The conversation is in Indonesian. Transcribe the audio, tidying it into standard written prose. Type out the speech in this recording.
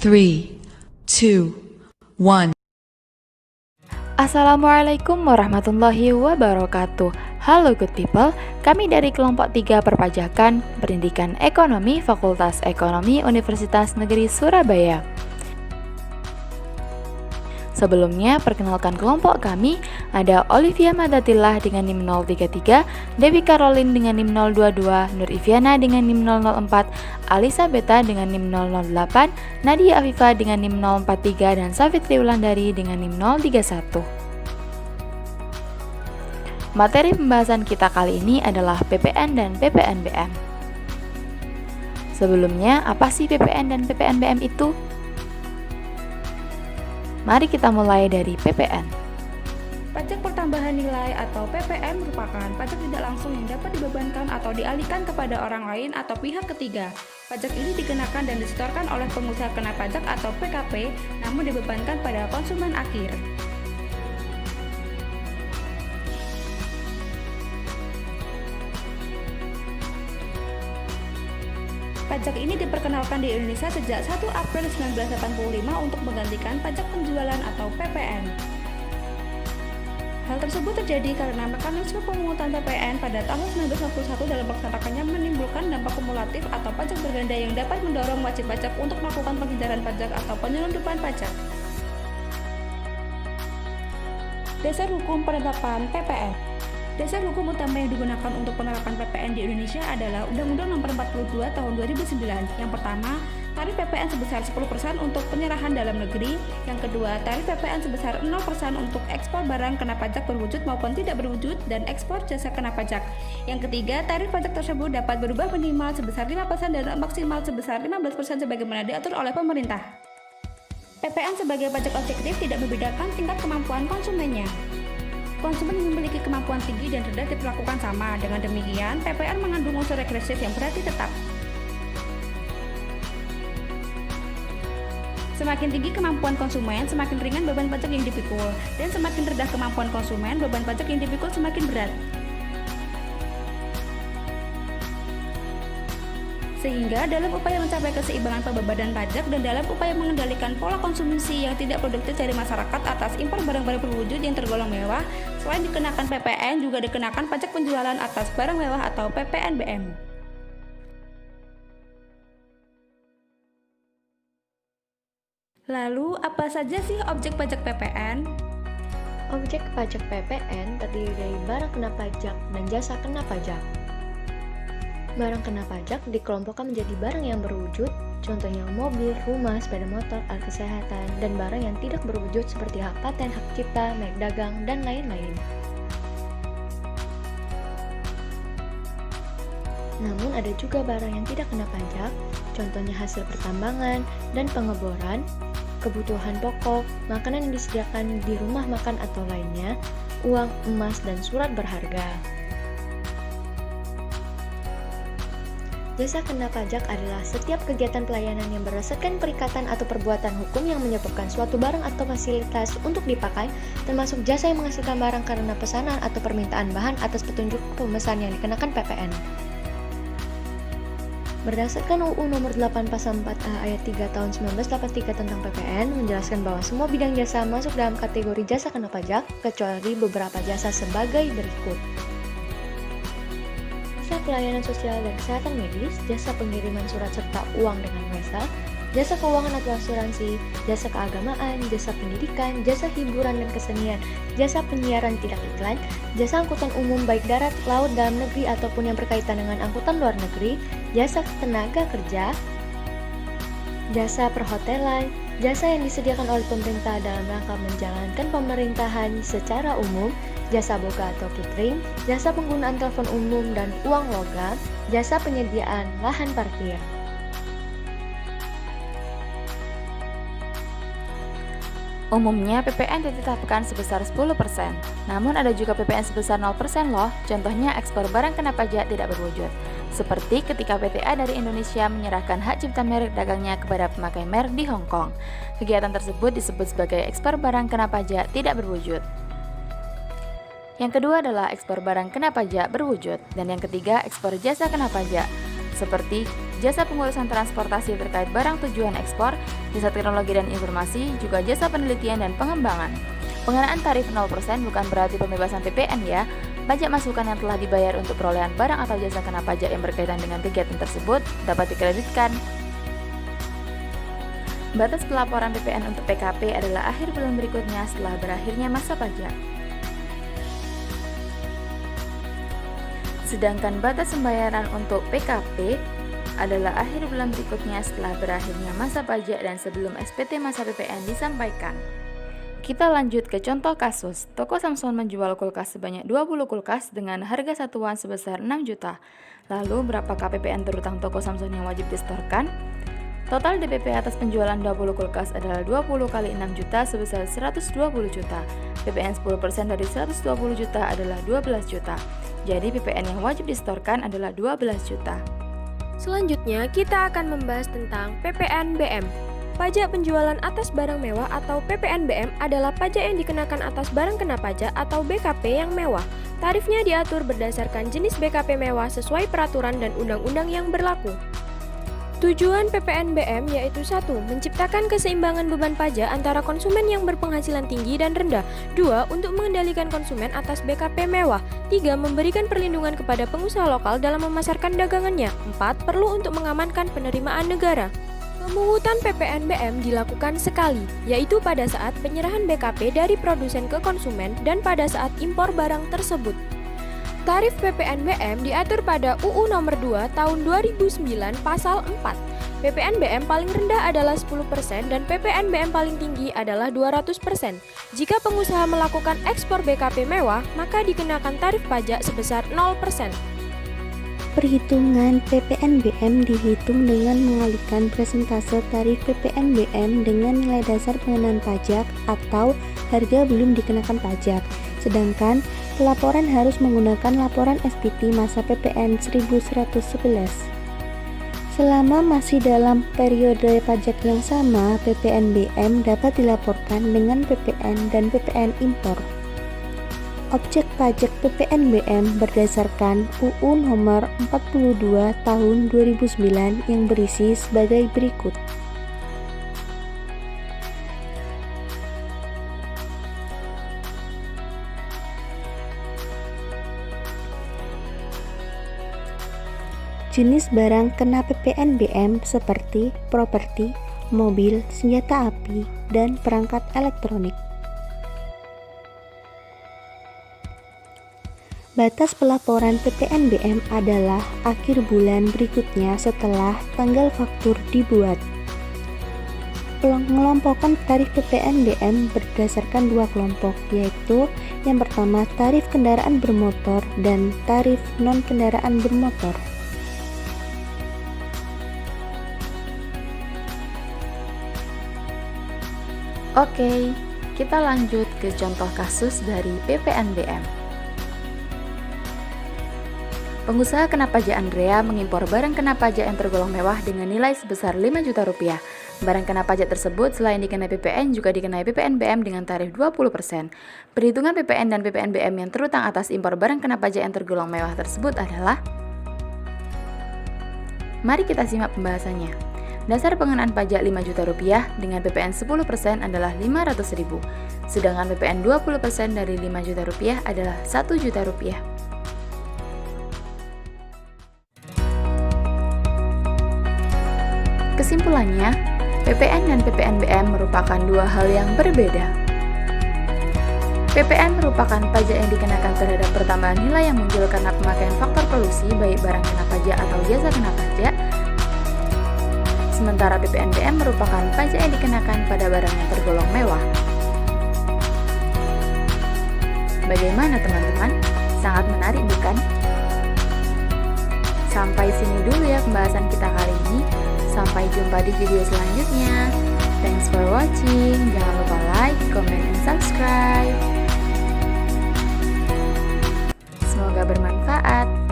3, 2, 1. Assalamualaikum warahmatullahi wabarakatuh. Halo good people, kami dari kelompok 3 perpajakan pendidikan ekonomi Fakultas Ekonomi Universitas Negeri Surabaya. Sebelumnya, perkenalkan kelompok kami, ada Olivia Madatillah dengan NIM 033, Dewi Caroline dengan NIM 022, Nur Iviana dengan NIM 004, Alisa Beta dengan NIM 008, Nadia Afifa dengan NIM 043, dan Safitri Wulandari dengan NIM 031. Materi pembahasan kita kali ini adalah PPN dan PPNBM. Sebelumnya, apa sih PPN dan PPNBM itu? Mari kita mulai dari PPN. Pajak pertambahan nilai atau PPN merupakan pajak tidak langsung yang dapat dibebankan atau dialihkan kepada orang lain atau pihak ketiga. Pajak ini dikenakan dan disetorkan oleh pengusaha kena pajak atau PKP, namun dibebankan pada konsumen akhir. Pajak ini diperkenalkan di Indonesia sejak 1 April 1985 untuk menggantikan pajak penjualan atau PPN. Hal tersebut terjadi karena mekanisme pemungutan PPN pada tahun 1991 dalam melaksanakannya menimbulkan dampak kumulatif atau pajak berganda yang dapat mendorong wajib pajak untuk melakukan penghindaran pajak atau penyelundupan pajak. Dasar hukum penetapan PPN. Dasar hukum utama yang digunakan untuk penerapan PPN di Indonesia adalah Undang-Undang Nomor 42 Tahun 2009. Yang pertama, tarif PPN sebesar 10% untuk penyerahan dalam negeri. Yang kedua, tarif PPN sebesar 0% untuk ekspor barang kena pajak berwujud maupun tidak berwujud dan ekspor jasa kena pajak. Yang ketiga, tarif pajak tersebut dapat berubah minimal sebesar 5% dan maksimal sebesar 15% sebagaimana diatur oleh pemerintah. PPN sebagai pajak objektif tidak membedakan tingkat kemampuan konsumennya. Konsumen yang memiliki kemampuan tinggi dan rendah diperlakukan sama. Dengan demikian, PPN mengandung unsur regresif yang berarti tetap. Semakin tinggi kemampuan konsumen, semakin ringan beban pajak yang dipikul. Dan semakin rendah kemampuan konsumen, beban pajak yang dipikul semakin berat. Sehingga dalam upaya mencapai keseimbangan pembebanan pajak dan dalam upaya mengendalikan pola konsumsi yang tidak produktif dari masyarakat atas impor barang-barang berwujud yang tergolong mewah, selain dikenakan PPN juga dikenakan pajak penjualan atas barang mewah atau PPNBM. Lalu, apa saja sih objek pajak PPN? Objek pajak PPN terdiri dari barang kena pajak dan jasa kena pajak. Barang kena pajak dikelompokkan menjadi barang yang berwujud, contohnya mobil, rumah, sepeda motor, alat kesehatan, dan barang yang tidak berwujud seperti hak paten, hak cipta, merek dagang, dan lain-lain. Namun ada juga barang yang tidak kena pajak, contohnya hasil pertambangan dan pengeboran, kebutuhan pokok, makanan yang disediakan di rumah makan atau lainnya, uang, emas, dan surat berharga. Jasa kena pajak adalah setiap kegiatan pelayanan yang berdasarkan perikatan atau perbuatan hukum yang menyebabkan suatu barang atau fasilitas untuk dipakai, termasuk jasa yang menghasilkan barang karena pesanan atau permintaan bahan atas petunjuk pemesan yang dikenakan PPN. Berdasarkan UU Nomor 8 Pasal 4A Ayat 3 Tahun 1983 tentang PPN menjelaskan bahwa semua bidang jasa masuk dalam kategori jasa kena pajak, kecuali beberapa jasa sebagai berikut. Jasa pelayanan sosial dan kesehatan medis, jasa pengiriman surat serta uang dengan MESA, jasa keuangan atau asuransi, jasa keagamaan, jasa pendidikan, jasa hiburan dan kesenian, jasa penyiaran tidak iklan, jasa angkutan umum baik darat, laut, dalam negeri ataupun yang berkaitan dengan angkutan luar negeri, jasa tenaga kerja, jasa perhotelan, jasa yang disediakan oleh pemerintah dalam rangka menjalankan pemerintahan secara umum, jasa boga atau catering, jasa penggunaan telepon umum dan uang logam, jasa penyediaan lahan parkir. Umumnya PPN ditetapkan sebesar 10%, namun ada juga PPN sebesar 0% loh, contohnya ekspor barang kena pajak tidak berwujud. Seperti ketika PTA dari Indonesia menyerahkan hak cipta merek dagangnya kepada pemakai merek di Hong Kong. Kegiatan tersebut disebut sebagai ekspor barang kena pajak tidak berwujud. Yang kedua adalah ekspor barang kena pajak berwujud, dan yang ketiga ekspor jasa kena pajak. seperti jasa pengurusan transportasi terkait barang tujuan ekspor, jasa teknologi dan informasi, juga jasa penelitian dan pengembangan. Pengenaan tarif 0% bukan berarti pembebasan PPN ya. Pajak masukan yang telah dibayar untuk perolehan barang atau jasa kena pajak yang berkaitan dengan kegiatan tersebut dapat dikreditkan. Batas pelaporan PPN untuk PKP adalah akhir bulan berikutnya setelah berakhirnya masa pajak. Sedangkan batas pembayaran untuk PKP adalah akhir bulan berikutnya setelah berakhirnya masa pajak dan sebelum SPT masa PPN disampaikan. Kita lanjut ke contoh kasus. Toko Samsung menjual kulkas sebanyak 20 kulkas dengan harga satuan sebesar 6 juta. Lalu berapakah PPN terutang toko Samsung yang wajib disetorkan? Total DPP atas penjualan 20 kulkas adalah 20 kali 6 juta sebesar 120 juta. PPN 10% dari 120 juta adalah 12 juta. Jadi PPN yang wajib disetorkan adalah 12 juta. Selanjutnya, kita akan membahas tentang PPNBM. Pajak penjualan atas barang mewah atau PPNBM adalah pajak yang dikenakan atas barang kena pajak atau BKP yang mewah. Tarifnya diatur berdasarkan jenis BKP mewah sesuai peraturan dan undang-undang yang berlaku. Tujuan PPNBM yaitu 1. Menciptakan keseimbangan beban pajak antara konsumen yang berpenghasilan tinggi dan rendah. 2. Untuk mengendalikan konsumen atas BKP mewah. 3. Memberikan perlindungan kepada pengusaha lokal dalam memasarkan dagangannya. 4. Perlu untuk mengamankan penerimaan negara. Pemungutan PPNBM dilakukan sekali, yaitu pada saat penyerahan BKP dari produsen ke konsumen dan pada saat impor barang tersebut. Tarif PPNBM diatur pada UU Nomor 2 Tahun 2009 Pasal 4. PPNBM paling rendah adalah 10% dan PPNBM paling tinggi adalah 200%. Jika pengusaha melakukan ekspor BKP mewah, maka dikenakan tarif pajak sebesar 0%. Perhitungan PPNBM dihitung dengan mengalihkan persentase tarif PPNBM dengan nilai dasar pengenaan pajak atau harga belum dikenakan pajak. Sedangkan pelaporan harus menggunakan laporan SPT masa PPN 1111. Selama masih dalam periode pajak yang sama, PPNBM dapat dilaporkan dengan PPN dan PPN impor. Objek pajak PPNBM berdasarkan UU Nomor 42 Tahun 2009 yang berisi sebagai berikut. Jenis barang kena PPNBM seperti properti, mobil, senjata api, dan perangkat elektronik. Batas pelaporan PPNBM adalah akhir bulan berikutnya setelah tanggal faktur dibuat. Pengelompokan tarif PPNBM berdasarkan dua kelompok, yaitu yang pertama tarif kendaraan bermotor dan tarif non-kendaraan bermotor. Oke, kita lanjut ke contoh kasus dari PPNBM. Pengusaha kena pajak Andrea mengimpor barang kena pajak yang tergolong mewah dengan nilai sebesar 5 juta rupiah. Barang kena pajak tersebut selain dikenai PPN juga dikenai PPNBM dengan tarif 20%. Perhitungan PPN dan PPNBM yang terutang atas impor barang kena pajak yang tergolong mewah tersebut adalah. Mari kita simak pembahasannya. Dasar pengenaan pajak 5 juta rupiah dengan PPN 10% adalah 500.000. Sedangkan PPN 20% dari 5 juta rupiah adalah 1 juta rupiah. Kesimpulannya, PPN dan PPNBM merupakan dua hal yang berbeda. PPN merupakan pajak yang dikenakan terhadap pertambahan nilai yang muncul karena pemakaian faktor produksi baik barang kena pajak atau jasa kena pajak. Sementara PPNBM merupakan pajak yang dikenakan pada barang yang tergolong mewah. Bagaimana teman-teman? Sangat menarik bukan? Sampai sini dulu ya pembahasan kita kali ini. Sampai jumpa di video selanjutnya. Thanks for watching. Jangan lupa like, comment, and subscribe. Semoga bermanfaat.